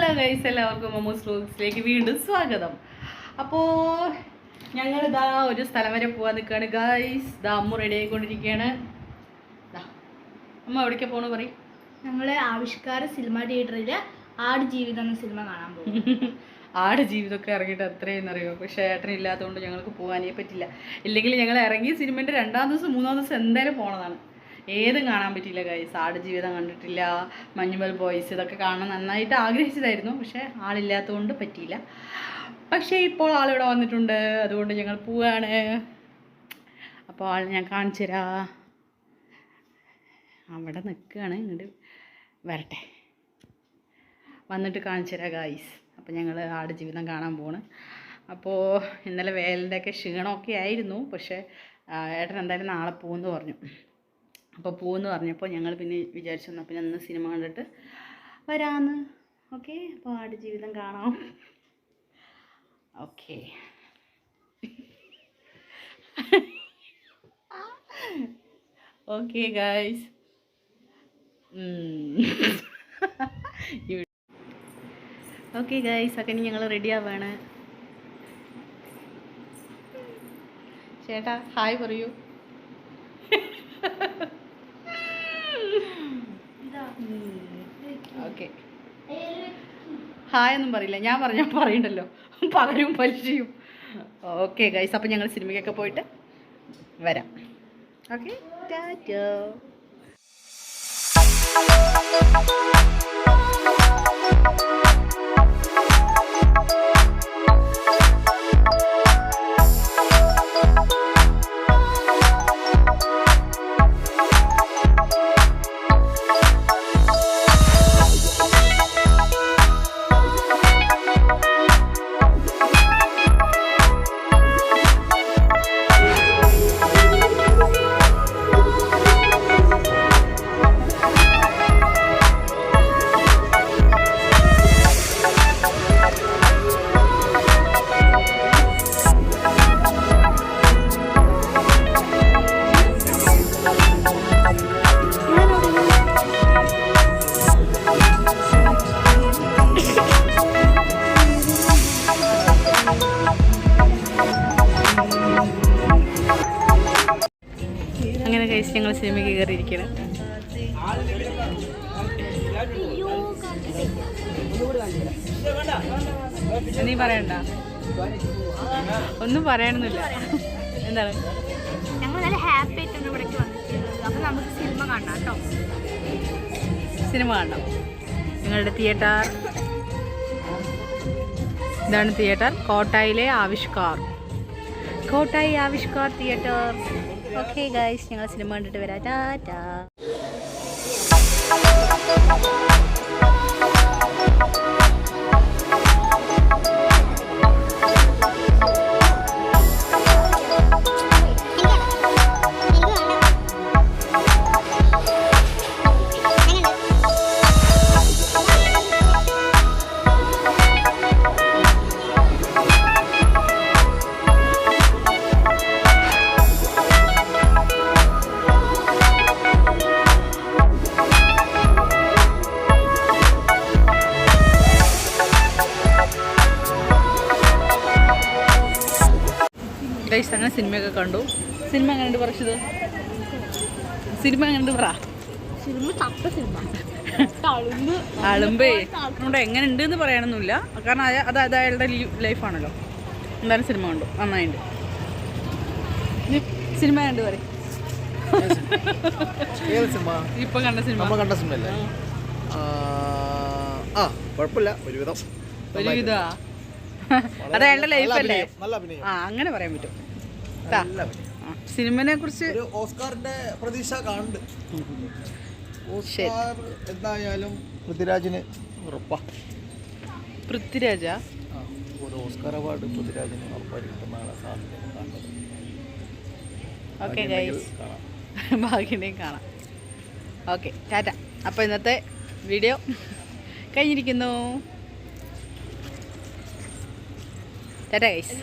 Hello guys, എല്ലാവർക്കും മമ്മൂസ് വ്ലോഗ്സിലേക്ക് വീണ്ടും സ്വാഗതം. അപ്പോൾ ഞങ്ങളിതാ ഒരു സ്ഥലം വരെ പോകാൻ നിൽക്കുകയാണ് ഗൈസ്. ഇതാ അമ്മ റെഡി ആയിക്കൊണ്ടിരിക്കുകയാണ്. അമ്മ എവിടേക്കാണ് പോകണമെന്ന് പറയും? ഞങ്ങൾ ആവിഷ്കാര സിനിമ തിയേറ്ററിൽ ആട് ജീവിതം എന്ന സിനിമ കാണാൻ പോകും. ആട് ജീവിതമൊക്കെ ഇറങ്ങിയിട്ട് അത്രയും അറിയോ, പക്ഷേ ഏട്ടനില്ലാത്തതുകൊണ്ട് ഞങ്ങൾക്ക് പോകാനേ പറ്റില്ല. ഇല്ലെങ്കിൽ ഞങ്ങൾ ഇറങ്ങിയ സിനിമേൻ്റെ 2-ാം ദിവസം 3-ാം ദിവസം എന്തായാലും പോണതാണ്. ഏതും കാണാൻ പറ്റിയില്ല ഗൈസ്. ആട് ജീവിതം കണ്ടിട്ടില്ല, മഞ്ഞുമൽ ബോയ്സ് ഇതൊക്കെ കാണാൻ നന്നായിട്ട് ആഗ്രഹിച്ചതായിരുന്നു, പക്ഷേ ആളില്ലാത്തതുകൊണ്ട് പറ്റിയില്ല. പക്ഷേ ഇപ്പോൾ ആളിവിടെ വന്നിട്ടുണ്ട്, അതുകൊണ്ട് ഞങ്ങൾ പോവുകയാണ്. അപ്പോൾ ആൾ ഞാൻ കാണിച്ചു തരാം. അവിടെ നിൽക്കുകയാണ്, ഇങ്ങോട്ട് വരട്ടെ, വന്നിട്ട് കാണിച്ചു തരാം ഗൈസ്. അപ്പോൾ ഞങ്ങൾ ആട് ജീവിതം കാണാൻ പോവാണ്. അപ്പോൾ ഇന്നലെ വേലിൻ്റെയൊക്കെ ക്ഷീണമൊക്കെ ആയിരുന്നു, പക്ഷേ ഏട്ടൻ എന്തായാലും നാളെ പോകുമെന്ന് പറഞ്ഞു. അപ്പോൾ പോകുമെന്ന് പറഞ്ഞപ്പോൾ ഞങ്ങൾ പിന്നെ വിചാരിച്ചു എന്നാൽ പിന്നെ അന്ന് സിനിമ കണ്ടിട്ട് വരാമെന്ന്. ഓക്കെ, അപ്പോൾ ആട് ജീവിതം കാണാം. Okay okay guys. Okay guys, ഒക്കെ ഞങ്ങൾ റെഡി ആവുകയാണ്. ചേട്ടാ ഹായ് പറയൂ. ഓക്കെ, ഹായ് ഒന്നും പറയില്ല, ഞാൻ പറഞ്ഞാൽ പറയണ്ടല്ലോ, പകരും പലിശയും. ഓക്കെ ഗൈസ്, അപ്പം ഞങ്ങൾ സിനിമയ്ക്കൊക്കെ പോയിട്ട് വരാം. ഓക്കെ, ടാറ്റാ. അങ്ങനെ കഴിച്ച് ഞങ്ങൾ സിനിമയ്ക്ക് കയറിയിരിക്കണം. നീ പറയണ്ട, ഒന്നും പറയണമെന്നില്ല. എന്താണ്, ഞങ്ങൾ നല്ല ഹാപ്പി ആയിട്ടാണ് ഇവിടേക്ക് വന്നിട്ടുള്ളത്. അപ്പോൾ നമുക്ക് സിനിമ കാണാം കേട്ടോ. സിനിമ കാണാം. ഞങ്ങളുടെ തിയേറ്റർ ഇതാണ്. തിയേറ്റർ കോട്ടായിലെ Avishkar, Kottayi Avishkar theatre. Okay guys, ഞങ്ങൾ സിനിമ കണ്ടിട്ട് വരാം. ടാറ്റാ. ഗൈസ്, അങ്ങനെ സിനിമയൊക്കെ കണ്ടു. സിനിമ എങ്ങനെയുണ്ട് പറച്ചത്? സിനിമ എങ്ങനെയുണ്ട് പറ. സിനിമ തപ്പ സിനിമ അളുമ്പേ അതുകൊണ്ട് എങ്ങനെ ഉണ്ട് എന്ന് പറയണമെന്നില്ല, കാരണം അത് അയാളുടെ ലൈഫാണല്ലോ. എന്തായാലും സിനിമ കണ്ടു, നന്നായിട്ടുണ്ട്. സിനിമ കണ്ടു പറയും. ഇപ്പം കണ്ട സിനിമ കുഴപ്പമില്ല, ഒരുവിധം. അത് അയാളുടെ ലൈഫല്ലേ, ആ അങ്ങനെ പറയാൻ പറ്റും. സിനിമനെ കുറിച്ച് ഓസ്കാറിന്റെ പ്രതീക്ഷ കാണുന്നുണ്ട്. ഓസ്കാർ എന്തായാലും പൃഥ്വിരാജിന് ഉറപ്പാ. പൃഥ്വിരാജാ ഒരു ഓസ്കാർ അവാർഡ് പൃഥ്വിരാജിന് ഉറപ്പായിട്ട് കിട്ടുന്നതാണ് സാധ്യത കാണുന്നത്. ഓക്കെ ഗൈസ്, ഭാഗ്യണ്ടെങ്കിൽ കാണാം. ഓക്കെ, ടാറ്റ. അപ്പോൾ ഇന്നത്തെ വീഡിയോ കഴിഞ്ഞിരിക്കുന്നു. ടാറ്റ ഗൈസ്.